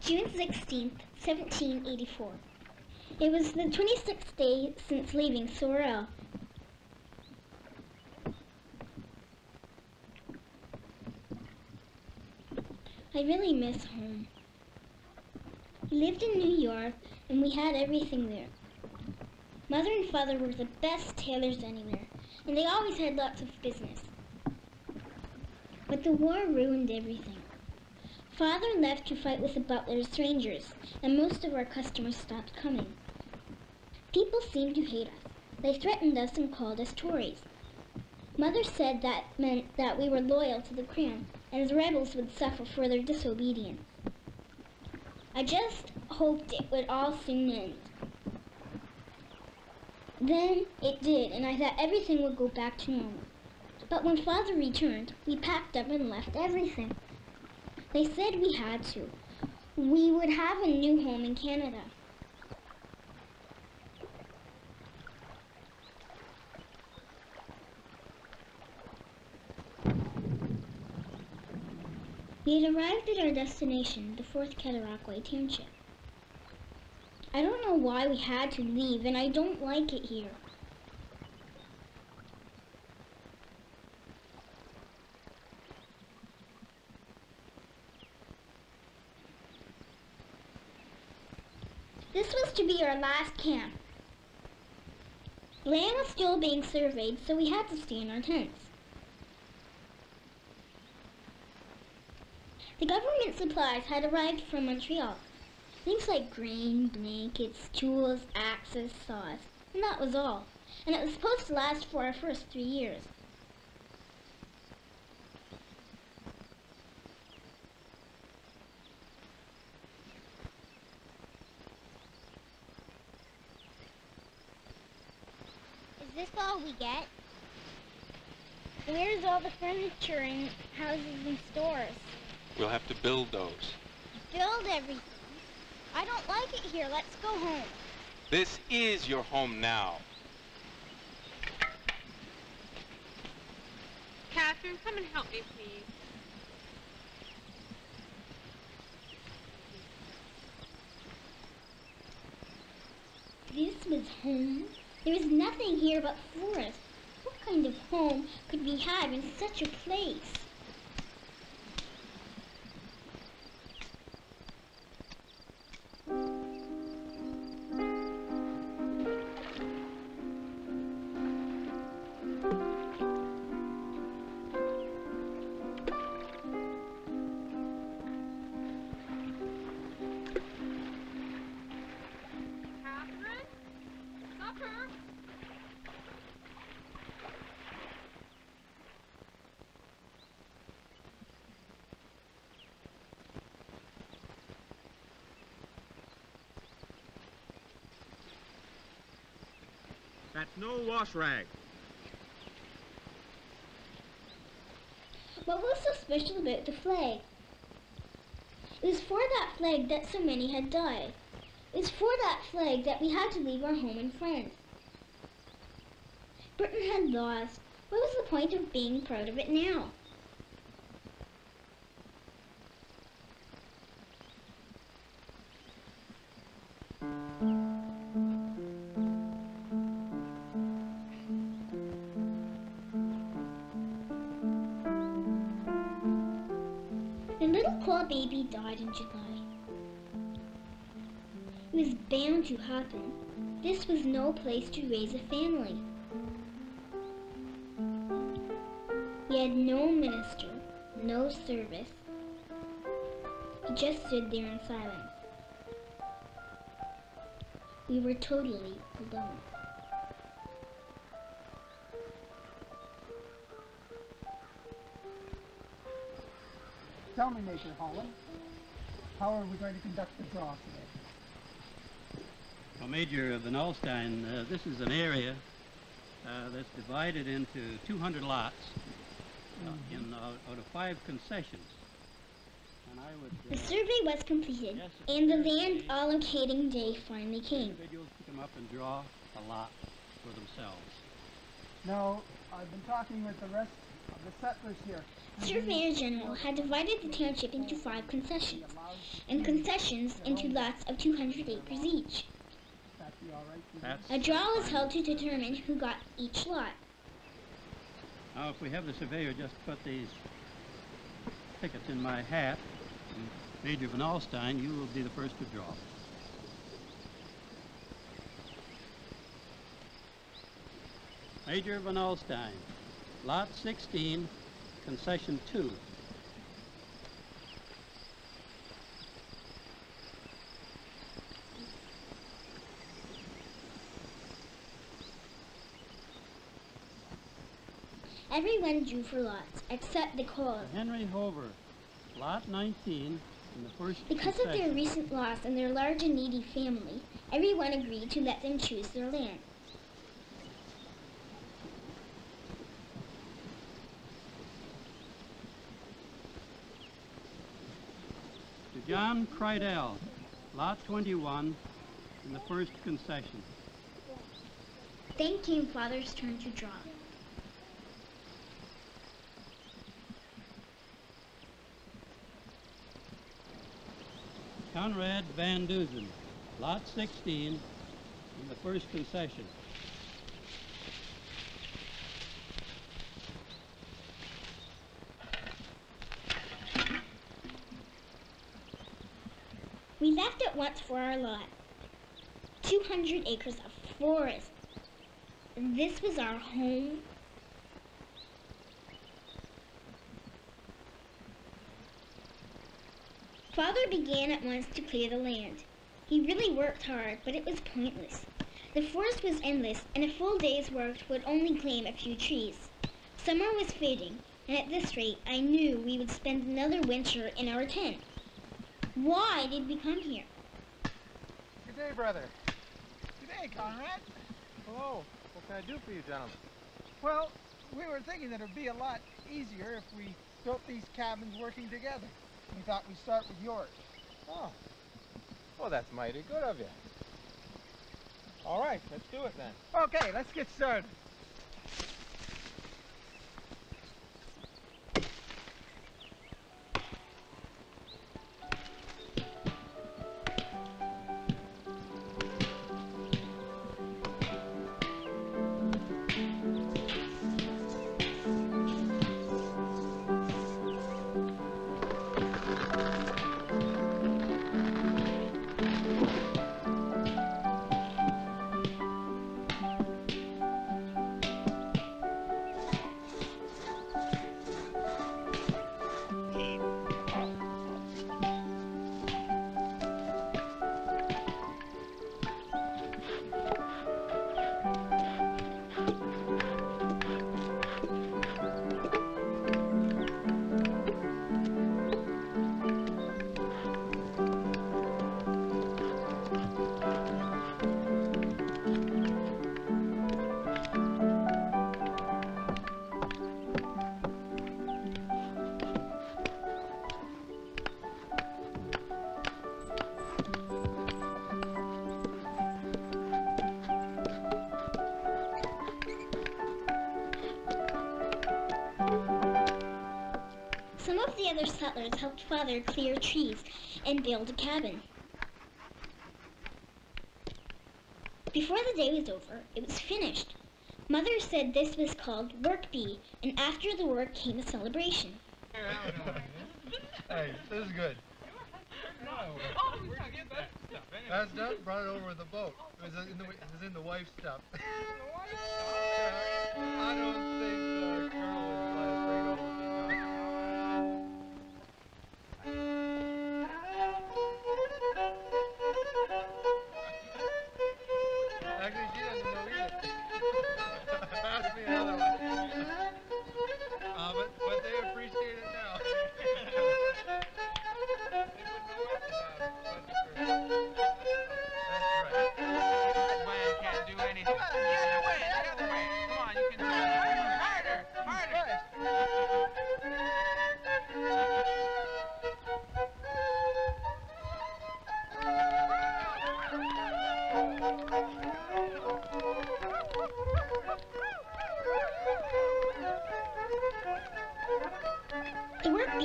June 16th, 1784. It was the 26th day since leaving Sorel. I really miss home. We lived in New York, and we had everything there. Mother and Father were the best tailors anywhere, and they always had lots of business. But the war ruined everything. Father left to fight with the Butler's Rangers, and most of our customers stopped coming. People seemed to hate us. They threatened us and called us Tories. Mother said that meant that we were loyal to the Crown, and as rebels would suffer for their disobedience. I just hoped it would all soon end. Then it did, and I thought everything would go back to normal. But when Father returned, we packed up and left everything. They said we had to. We would have a new home in Canada. We had arrived at our destination, the 4th Cataraqui Township. I don't know why we had to leave, and I don't like it here. This was to be our last camp. Land was still being surveyed, so we had to stay in our tents. The government supplies had arrived from Montreal. Things like grain, blankets, tools, axes, saws, and that was all. And it was supposed to last for our first 3 years. Is this all we get? Where's all the furniture and houses and stores? We'll have to build those. Build everything. I don't like it here. Let's go home. This is your home now. Catherine, come and help me, please. This was home. There was nothing here but forest. What kind of home could we have in such a place? That's no wash rag. What was so special about the flag? It was for that flag that so many had died. It was for that flag that we had to leave our home and friends. Britain had lost. What was the point of being proud of it now? Baby died in July. It was bound to happen. This was no place to raise a family. We had no minister, no service. We just stood there in silence. We were totally alone. Tell me, Major Holland, how are we going to conduct the draw today? Well, Major Van Alstyne, this is an area that's divided into 200 lots out of 5 concessions. And I would, the survey was completed, yes, and the land allocating day finally came. Individuals to come up and draw a lot for themselves. Now, I've been talking with the rest of the settlers here. Surveyor General had divided the township into 5 concessions, and concessions into lots of 200 acres each. That be all right with you? That's A draw was fine. held to determine who got each lot. Now, if we have the surveyor just put these tickets in my hat, and Major Van Alstyne, you will be the first to draw. Major Van Alstyne, Lot 16, Concession 2. Everyone drew for lots, except the cause. Henry Hover, Lot 19, in the first Because of their concession. recent loss and their large and needy family, everyone agreed to let them choose their land. To John Crydell, Lot 21, in the first concession. Then came Father's turn to draw. Conrad Van Duzen, Lot 16, in the first concession. We left at once for our lot. 200 acres of forest. This was our home. Father began at once to clear the land. He really worked hard, but it was pointless. The forest was endless, and a full day's work would only claim a few trees. Summer was fading, and at this rate, I knew we would spend another winter in our tent. Why did we come here? Good day, brother. Good day, Conrad. Hello. What can I do for you, gentlemen? Well, we were thinking that it would be a lot easier if we built these cabins working together. We thought we'd start with yours. Oh. Well, that's mighty good of you. All right, let's do it then. Okay, let's get started. Some of the other settlers helped Father clear trees and build a cabin. Before the day was over, it was finished. Mother said this was called work bee, and after the work came a celebration. Hey, this is good. That's done. Brought it over with the boat. It was in the wife's stuff. I don't think Colonel would let us bring it over. Actually, she doesn't know either. Ask me another one. But they appreciate it now. Man can't do anything. The other way, the other way. Come on, you can do it. Harder.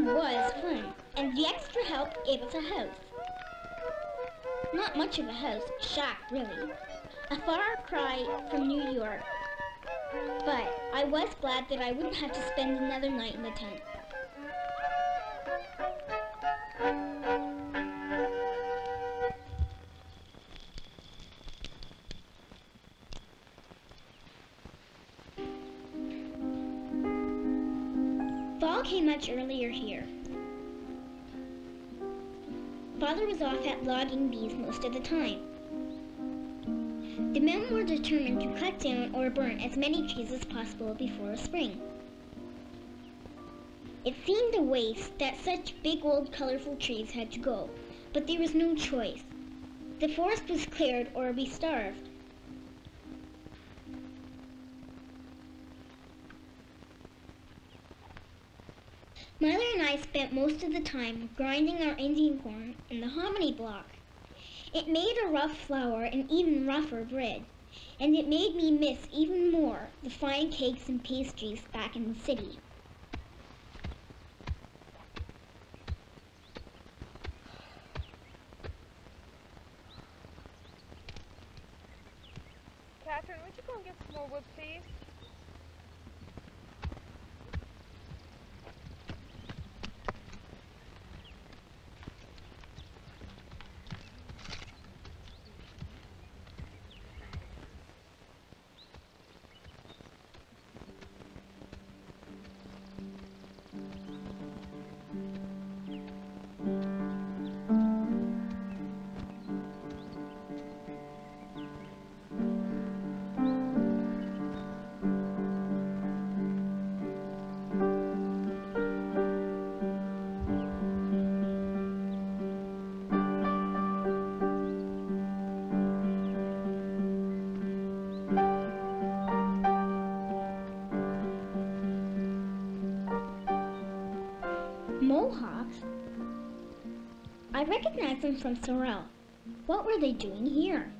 really was fun, and the extra help gave us a house. Not much of a house, shack really. A far cry from New York. But I was glad that I wouldn't have to spend another night in the tent. Fall came much earlier here. Father was off at logging bees most of the time. The men were determined to cut down or burn as many trees as possible before spring. It seemed a waste that such big old colorful trees had to go, but there was no choice. The forest was cleared or we starved. Mother and I spent most of the time grinding our Indian corn in the hominy block. It made a rough flour and even rougher bread, and it made me miss even more the fine cakes and pastries back in the city. Catherine, would you go and get some more wood, please? Mohawks? I recognized them from Sorrel. What were they doing here?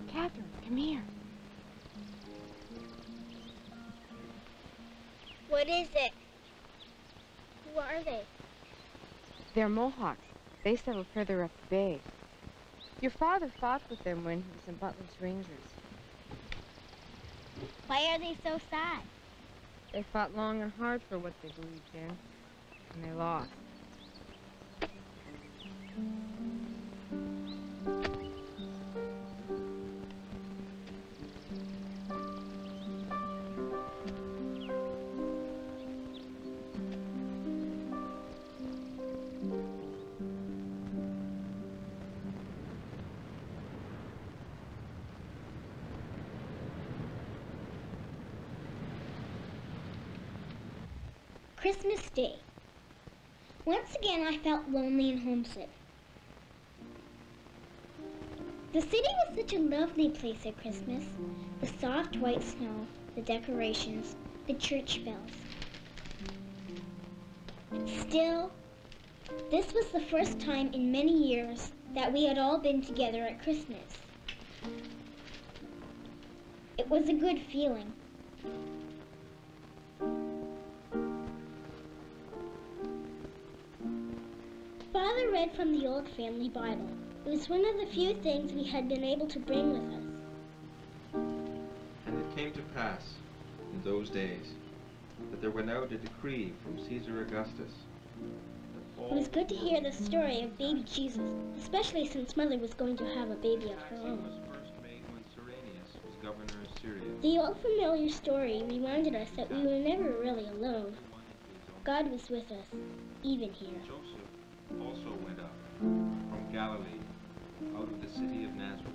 Catherine, come here. What is it? Who are they? They're Mohawks. They settled further up the bay. Your father fought with them when he was in Butler's Rangers. Why are they so sad? They fought long and hard for what they believed in, and they lost. Christmas Day. Once again, I felt lonely and homesick. The city was such a lovely place at Christmas. The soft white snow, the decorations, the church bells. Still, this was the first time in many years that we had all been together at Christmas. It was a good feeling. Father read from the old family Bible. It was one of the few things we had been able to bring with us. And it came to pass in those days that there went out a decree from Caesar Augustus. It was good to hear the story of baby Jesus, especially since Mother was going to have a baby of her own. Was first made when Cyrenius was governor of Syria. The old familiar story reminded us that we were never really alone. God was with us, even here. Joseph also went up from Galilee, out of the city of Nazareth.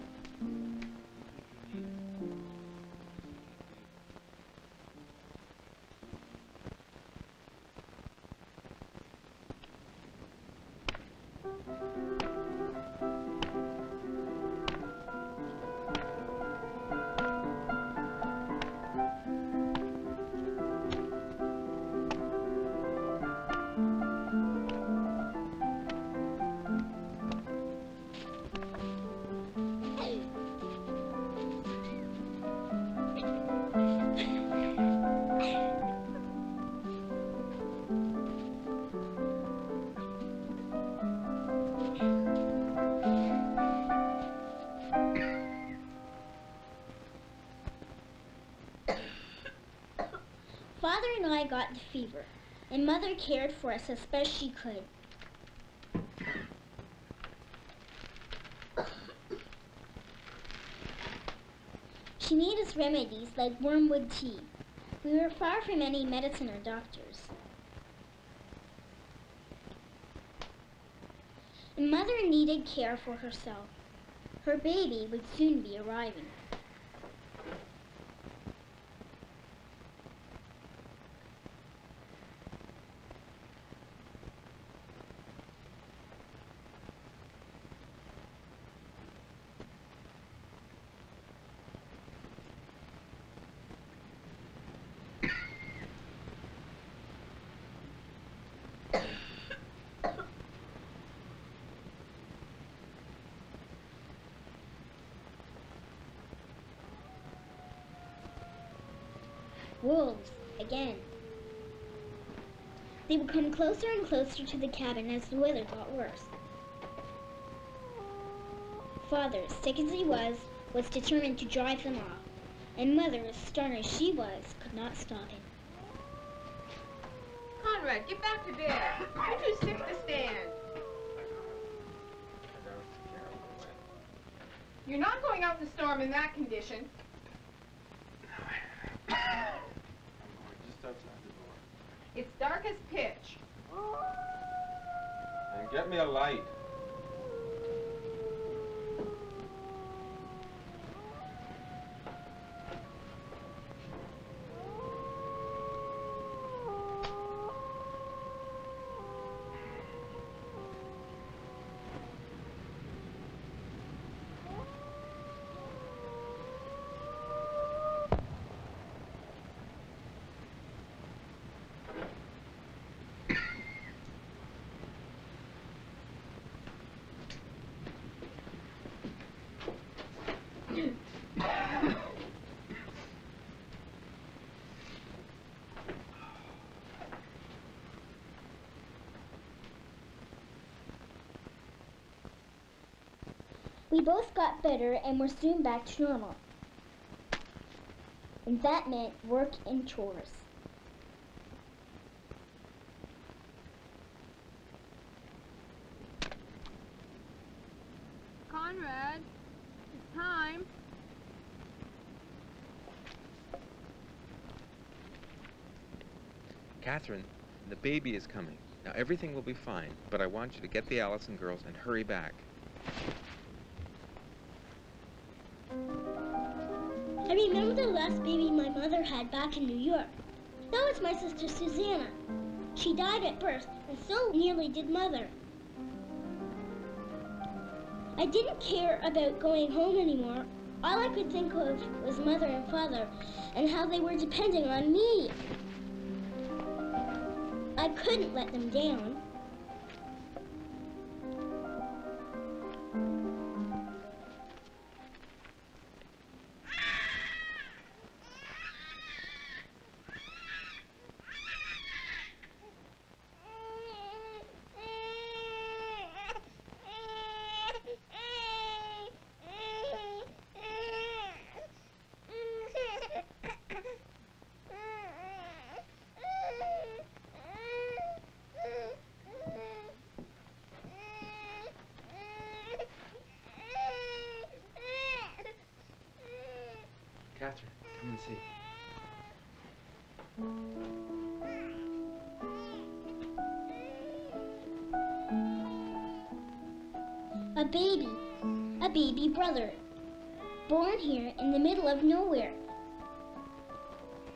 and I got the fever, and Mother cared for us as best she could. She made us remedies like wormwood tea. We were far from any medicine or doctors. And Mother needed care for herself. Her baby would soon be arriving. Wolves, again. They would come closer and closer to the cabin as the weather got worse. Father, sick as he was determined to drive them off, and Mother, as stern as she was, could not stop him. Conrad, get back to bed. You're too sick to stand. You're not going out in the storm in that condition. Just outside the door. It's dark as pitch. And get me a light. We both got better and were soon back to normal. And that meant work and chores. Conrad, it's time. Catherine, the baby is coming. Now everything will be fine, but I want you to get the Allison girls and hurry back. I remember the last baby my mother had back in New York. That was my sister Susanna. She died at birth, and so nearly did Mother. I didn't care about going home anymore. All I could think of was Mother and Father, and how they were depending on me. I couldn't let them down. Catherine, come and see. A baby brother, born here in the middle of nowhere.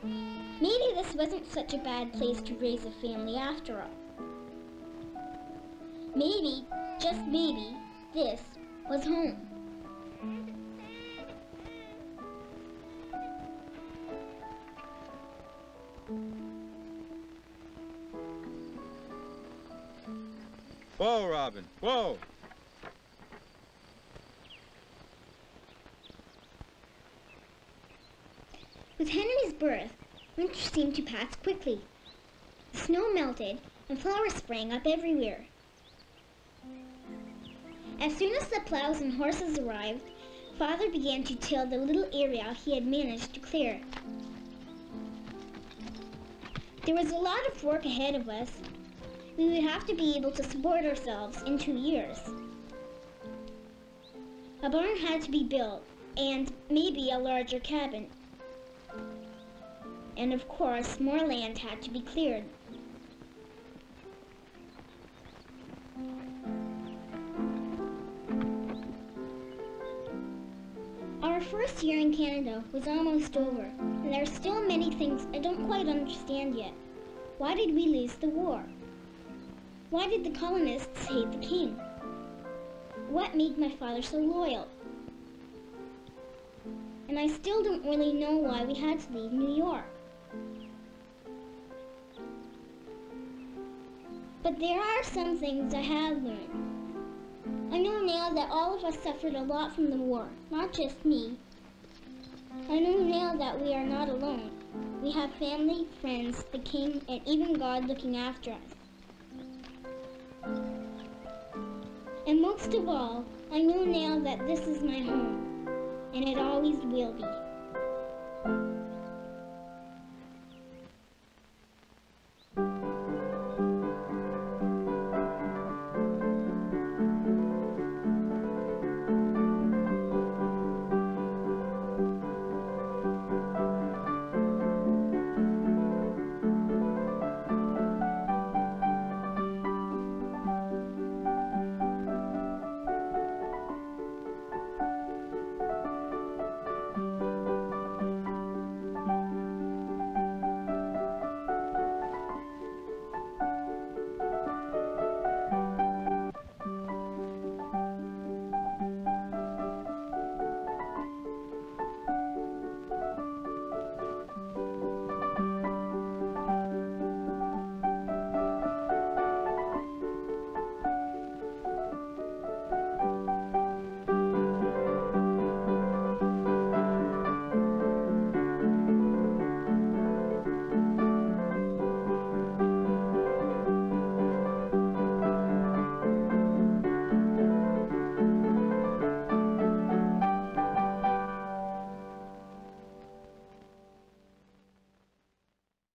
Maybe this wasn't such a bad place to raise a family after all. Maybe, just maybe, this was home. Whoa, Robin, whoa! With Henry's birth, winter seemed to pass quickly. The snow melted and flowers sprang up everywhere. As soon as the plows and horses arrived, Father began to till the little area he had managed to clear. There was a lot of work ahead of us. We would have to be able to support ourselves in 2 years. A barn had to be built, and maybe a larger cabin. And of course, more land had to be cleared. Our first year in Canada was almost over, and there are still many things I don't quite understand yet. Why did we lose the war? Why did the colonists hate the king? What made my father so loyal? And I still don't really know why we had to leave New York. But there are some things I have learned. I know now that all of us suffered a lot from the war, not just me. I know now that we are not alone. We have family, friends, the king, and even God looking after us. And most of all, I know now that this is my home, and it always will be.